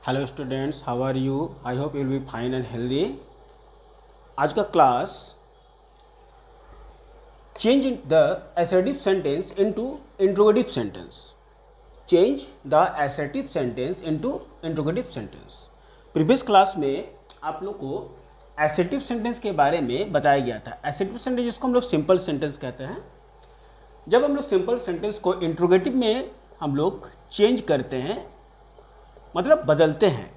Hello students, how are you? I hope you will be fine and healthy. आज का class change the assertive sentence into interrogative sentence. Change the assertive sentence into interrogative sentence. Previous class में आप लोग को assertive sentence के बारे में बताया गया था। assertive सेंटेंस जिसको हम लोग सिंपल सेंटेंस कहते हैं। जब हम लोग सिंपल सेंटेंस को इंट्रोगेटिव में हम लोग चेंज करते हैं, मतलब बदलते हैं,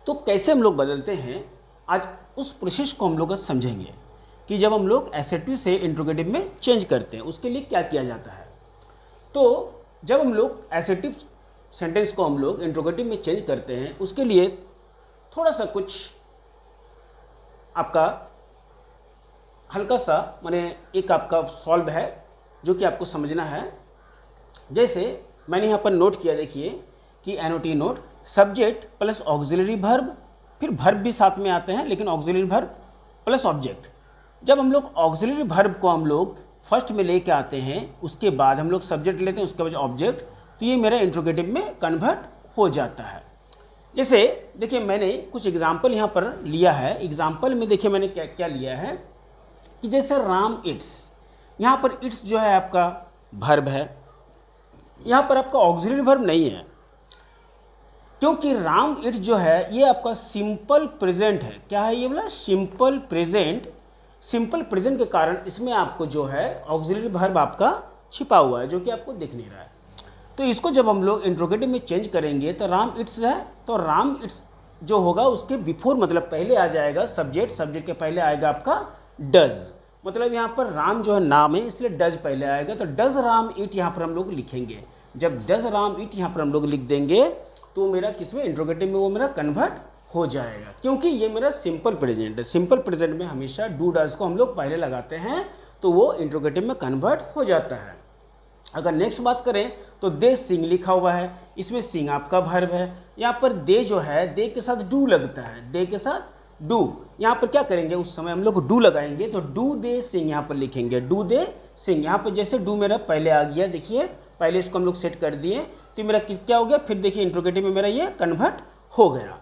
तो कैसे हम लोग बदलते हैं, आज उस प्रोसेस को हम लोग समझेंगे कि जब हम लोग एसेटिव से इंट्रोगेटिव में चेंज करते हैं उसके लिए क्या किया जाता है। तो जब हम लोग एसेटिव सेंटेंस को हम लोग इंट्रोगेटिव में चेंज करते हैं उसके लिए थोड़ा सा कुछ आपका हल्का सा माने एक आपका सॉल्व है जो कि आपको समझना है। जैसे मैंने यहाँ पर नोट किया, देखिए कि NOT note, subject plus auxiliary verb, फिर वर्ब भी साथ में आते हैं लेकिन ऑक्सिलरी वर्ब प्लस ऑब्जेक्ट। जब हम लोग ऑक्सिलरी वर्ब को हम लोग फर्स्ट में लेके आते हैं उसके बाद हम लोग सब्जेक्ट लेते हैं, उसके बाद ऑब्जेक्ट, तो ये मेरा इंट्रोगेटिव में कन्वर्ट हो जाता है। जैसे देखिए मैंने कुछ एग्जाम्पल यहाँ पर लिया है। एग्जाम्पल में देखिए मैंने क्या क्या लिया है कि जैसे राम इट्स, यहाँ पर इट्स जो है आपका वर्ब है, यहाँ पर आपका ऑक्सिलरी वर्ब नहीं है क्योंकि राम इट्स जो है ये आपका सिंपल प्रेजेंट है। क्या है ये बोला? Simple present. सिंपल प्रेजेंट के कारण इसमें आपको जो है ऑक्सिलरी वर्ब आपका छिपा हुआ है जो कि आपको दिख नहीं रहा है। तो इसको जब हम लोग इंट्रोगेटिव में चेंज करेंगे तो राम इट्स है, तो राम इट्स जो होगा उसके बिफोर मतलब पहले आ जाएगा सब्जेक्ट, सब्जेक्ट के पहले आएगा आपका डज, मतलब यहाँ पर राम जो है नाम है इसलिए डज पहले आएगा। तो डज राम इट यहाँ पर हम लोग लिखेंगे। जब डज राम इट यहाँ पर हम लोग लिख देंगे तो मेरा किसमें इंट्रोगेटिव में वो मेरा कन्वर्ट हो जाएगा क्योंकि ये मेरा सिंपल प्रेजेंट है। सिंपल प्रेजेंट में हमेशा डू डज को हम लोग पहले लगाते हैं तो वो इंट्रोगेटिव में कन्वर्ट हो जाता है। अगर नेक्स्ट बात करें तो दे सिंग लिखा हुआ है, इसमें सिंग आपका वर्ब है। यहाँ पर दे जो है दे के साथ डू लगता है, दे के साथ डू। यहाँ पर क्या करेंगे उस समय हम लोग डू लगाएंगे तो डू दे सिंग यहाँ पर लिखेंगे, डू दे सिंग। यहाँ पर जैसे डू मेरा पहले आ गया, देखिए पहले इसको हम लोग सेट कर दिए तो मेरा किस क्या हो गया, फिर देखिए इंट्रोगेटिव में मेरा ये कन्वर्ट हो गया।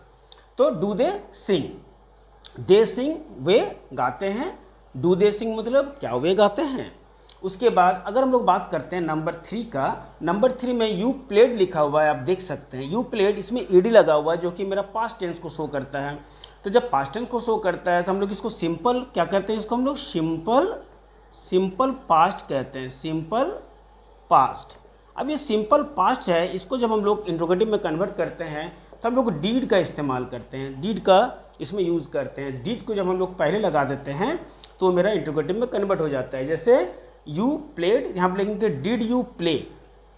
तो डू दे सिंग, दे सिंग वे गाते हैं, डू दे सिंग मतलब क्या वे गाते हैं। उसके बाद अगर हम लोग बात करते हैं नंबर 3 का, नंबर 3 में यू प्लेड लिखा हुआ है, आप देख सकते हैं यू प्लेड, इसमें ईडी लगा हुआ है जो कि मेरा पास्ट टेंस को शो करता है। तो जब पास्ट टेंस को शो करता है तो हम लोग इसको सिंपल क्या कहते हैं, इसको हम लोग सिंपल पास्ट कहते हैं, सिंपल पास्ट। अब ये सिंपल पास्ट है, इसको जब हम लोग इंट्रोगेटिव में कन्वर्ट करते हैं तो हम लोग डीड का इस्तेमाल करते हैं, डीड का इसमें यूज़ करते हैं। डीड को जब हम लोग पहले लगा देते हैं तो मेरा इंट्रोगेटिव में कन्वर्ट हो जाता है। जैसे यू प्लेड, यहाँ पर लिखेंगे डिड यू प्ले।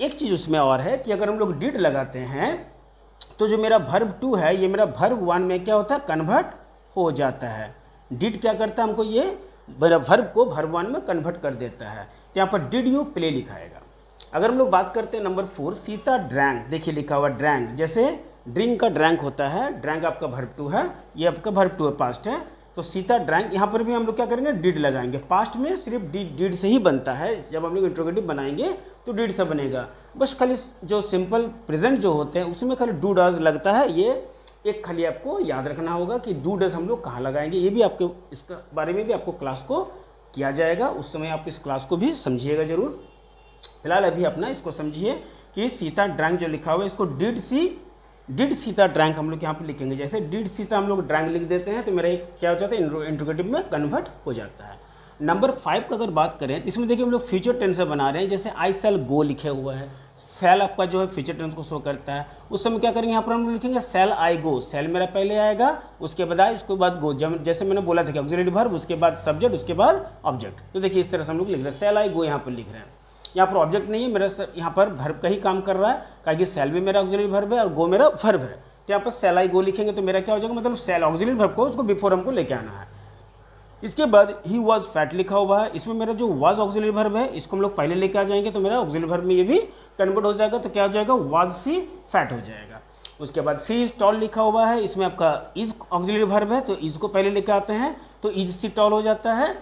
एक चीज़ उसमें और है कि अगर हम लोग डीड लगाते हैं तो जो मेरा वर्ब 2 है ये मेरा वर्ब 1 में क्या होता है, कन्वर्ट हो जाता है। डीड क्या करता है, हमको ये वर्ब को वर्ब 1 में कन्वर्ट कर देता है। तो यहाँ पर डिड यू प्ले लिखाएगा। अगर हम लोग बात करते हैं नंबर 4, सीता ड्रैंक, देखिए लिखा हुआ ड्रैंक, जैसे ड्रिंक का ड्रैंक होता है, ड्रैंक आपका वर्ब 2 है, ये आपका वर्ब 2 है, पास्ट है। तो सीता ड्रैंक, यहाँ पर भी हम लोग क्या करेंगे, डिड लगाएंगे। पास्ट में सिर्फ डिड से ही बनता है, जब हम लोग इंट्रोगेटिव बनाएंगे तो डिड से बनेगा। बस खाली जो सिंपल प्रेजेंट जो होते हैं उसमें खाली डू डज लगता है। ये एक खाली आपको याद रखना होगा कि डू डज हम लोग कहाँ लगाएंगे, ये भी आपके इसका बारे में भी आपको क्लास को किया जाएगा, उस समय आप इस क्लास को भी समझिएगा जरूर। फिलहाल अभी अपना इसको समझिए कि सीता ड्रैंक जो लिखा हुआ है इसको डिड सीता ड्रैंक हम लोग यहाँ पे लिखेंगे। जैसे डिड सीता हम लोग ड्रैंक लिख देते हैं तो मेरा एक क्या हो जाता है, इंट्रोगेटिव में कन्वर्ट हो जाता है। नंबर 5 का अगर बात करें तो इसमें देखिए हम लोग फ्यूचर टेंस बना रहे हैं। जैसे आई शैल गो लिखे हुआ है, शैल आपका जो है फ्यूचर टेंस को शो करता है। उस समय क्या करेंगे, यहाँ पर हम लोग लिखेंगे शैल आई गो, शैल मेरा पहले आएगा, उसके बाद गो, जब जैसे मैंने बोला था कि ऑक्सिलरी वर्ब, उसके बाद सब्जेक्ट, उसके बाद ऑब्जेक्ट। तो देखिए इस तरह से हम लोग लिख रहे हैं, शैल आई गो यहाँ पर लिख रहे हैं। यहाँ पर ऑब्जेक्ट नहीं है मेरा, यहाँ पर वर्ब का ही काम कर रहा है, क्योंकि सेल भी मेरा ऑक्सिलरी वर्ब है और गो मेरा वर्ब है। तो यहाँ पर सेल आई गो लिखेंगे तो मेरा क्या हो जाएगा, मतलब सेल ऑक्सिलरी वर्ब को उसको बिफोर हमको लेके आना है। इसके बाद ही वाज फैट लिखा हुआ है, इसमें मेरा जो वाज ऑक्सिलरी वर्ब है इसको हम लोग पहले लेके आ जाएंगे तो मेरा ऑक्सिलरी वर्ब में ये भी कन्वर्ट हो जाएगा। तो क्या हो जाएगा, वाज सी फैट हो जाएगा। उसके बाद सी इज टॉल लिखा हुआ है, इसमें आपका इज ऑक्सिलरी वर्ब है तो इज को पहले लेके आते हैं तो इज सी टॉल हो जाता है,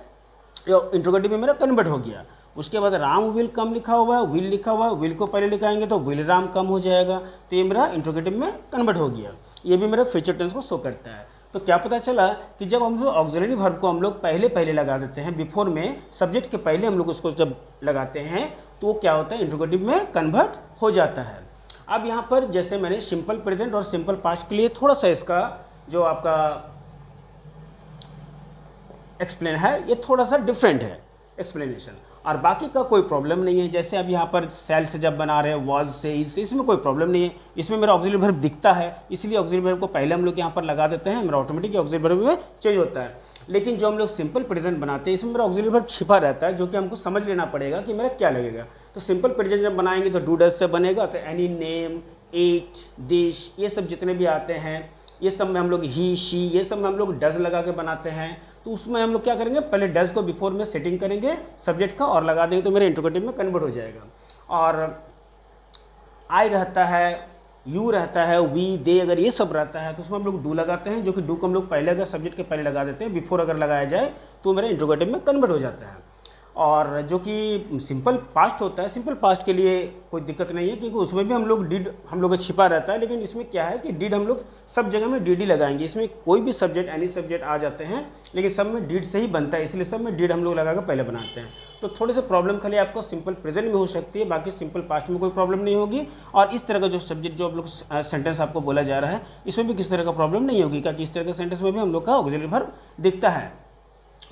इंट्रोगेटिव में मेरा कन्वर्ट हो गया। उसके बाद राम विल कम लिखा हुआ है, विल लिखा हुआ है, विल को पहले लिखाएंगे तो विल राम कम हो जाएगा, तो ये मेरा इंट्रोगेटिव में कन्वर्ट हो गया। ये भी मेरा फ्यूचर टेंस को शो करता है। तो क्या पता चला कि जब हम लोग ऑक्सिलरी वर्ब को हम लोग पहले लगा देते हैं, बिफोर में, सब्जेक्ट के पहले हम लोग उसको जब लगाते हैं तो वो क्या होता है, इंट्रोगेटिव में कन्वर्ट हो जाता है। अब यहाँ पर जैसे मैंने सिंपल प्रेजेंट और सिंपल पास्ट के लिए थोड़ा सा इसका जो आपका एक्सप्लेन है ये थोड़ा सा डिफरेंट है एक्सप्लेनेशन, और बाकी का कोई प्रॉब्लम नहीं है। जैसे अब यहाँ पर सेल से जब बना रहे हैं, वॉज से, इसमें कोई प्रॉब्लम नहीं है। इसमें मेरा ऑक्सिलरी वर्ब दिखता है, इसलिए ऑक्सिलरी वर्ब को पहले हम लोग यहाँ पर लगा देते हैं, मेरा ऑटोमेटिक ऑक्सिलरी वर्ब में चेंज होता है। लेकिन जो हम लोग सिंपल प्रेजेंट बनाते हैं इसमें मेरा ऑक्सिलरी वर्ब छिपा रहता है, जो कि हमको समझ लेना पड़ेगा कि मेरा क्या लगेगा। तो सिंपल प्रेजेंट जब बनाएंगे तो डू डज से बनेगा, तो एनी, नेम, ईट, डिश, ये सब जितने भी आते हैं ये सब में हम लोग ही, शी, ये सब में हम लोग डज लगा के बनाते हैं। तो उसमें हम लोग क्या करेंगे, पहले डज को बिफोर में सेटिंग करेंगे सब्जेक्ट का और लगा देंगे तो मेरे इंट्रोगेटिव में कन्वर्ट हो जाएगा। और आई रहता है, यू रहता है, वी, दे, अगर ये सब रहता है तो उसमें हम लोग डू लगाते हैं, जो कि डू को हम लोग पहले अगर सब्जेक्ट के पहले लगा देते हैं, बिफोर अगर लगाया जाए तो मेरे इंट्रोगेटिव में कन्वर्ट हो जाता है। और जो कि सिंपल पास्ट होता है, सिंपल पास्ट के लिए कोई दिक्कत नहीं है, क्योंकि उसमें भी हम लोग डिड हम लोग का छिपा रहता है। लेकिन इसमें क्या है कि डिड हम लोग सब जगह में डिड ही लगाएंगे। इसमें कोई भी सब्जेक्ट, एनी सब्जेक्ट आ जाते हैं, लेकिन सब में डिड से ही बनता है, इसलिए सब में डिड हम लोग लगा कर पहले बनाते हैं। तो थोड़े से प्रॉब्लम खाली आपको सिंपल प्रेजेंट में हो सकती है, बाकी सिंपल पास्ट में कोई प्रॉब्लम नहीं होगी। और इस तरह का जो सब्जेक्ट जो आप लोग सेंटेंस आपको बोला जा रहा है इसमें भी किसी तरह का प्रॉब्लम नहीं होगी, क्योंकि इस तरह के सेंटेंस में भी हम लोग का ऑक्सिलरी वर्ब दिखता है।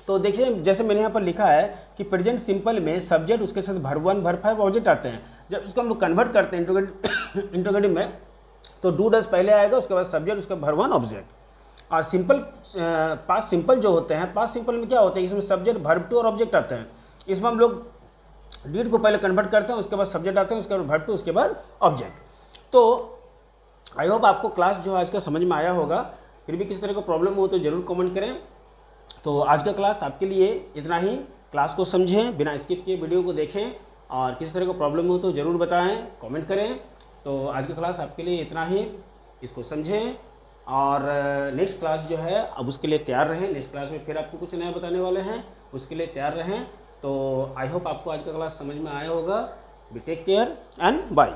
तो देखिए जैसे मैंने यहाँ पर लिखा है कि प्रेजेंट सिंपल में सब्जेक्ट, उसके साथ वर्ब 1, वर्ब 5 ऑब्जेक्ट आते हैं। जब उसको हम लोग कन्वर्ट करते हैं इंट्रोगेटिव में तो डू डज पहले आएगा, उसके बाद सब्जेक्ट, उसके बाद वर्ब 1 ऑब्जेक्ट। और सिंपल पास्ट सिंपल जो होते हैं, पास्ट सिंपल में क्या होता है, इसमें सब्जेक्ट, वर्ब 2 और ऑब्जेक्ट आते हैं। इसमें हम लोग डीड को पहले कन्वर्ट करते हैं, उसके बाद सब्जेक्ट आते हैं, उसके बाद वर्ब 2, उसके बाद ऑब्जेक्ट। तो आई होप आपको क्लास जो आज का समझ में आया होगा। फिर भी किसी तरह का प्रॉब्लम हो तो ज़रूर कमेंट करें। तो आज का क्लास आपके लिए इतना ही। क्लास को समझें, बिना स्किप किए वीडियो को देखें, और किसी तरह का प्रॉब्लम हो तो ज़रूर बताएं, कमेंट करें। तो आज का क्लास आपके लिए इतना ही, इसको समझें और नेक्स्ट क्लास जो है अब उसके लिए तैयार रहें। नेक्स्ट क्लास में फिर आपको कुछ नया बताने वाले हैं, उसके लिए तैयार रहें। तो आई होप आपको आज का क्लास समझ में आया होगा। Be take care and bye.